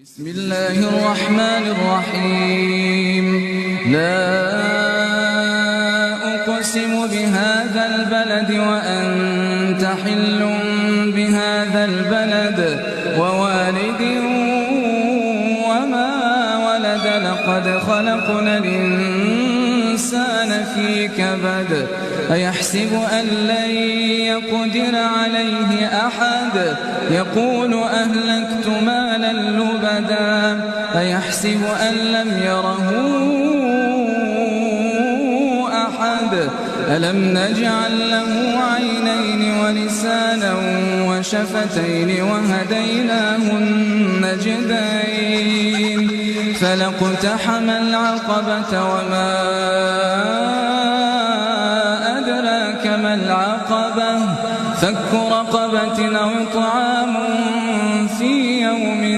بسم الله الرحمن الرحيم. لا أقسم بهذا البلد وأنت حل بهذا البلد ووالد وما ولد. لقد خلقنا الإنسان في كبد. أيحسب أن لن يقدر عليه أحد. يقول أهلكت مالا لبدا. أيحسب أن لم يره أحد. ألم نجعل له عينين ولسانا وشفتين وهديناه النجدين. فلاقتحم العقبة وما أدراك ما العقبة. فك رقبة أو إطعام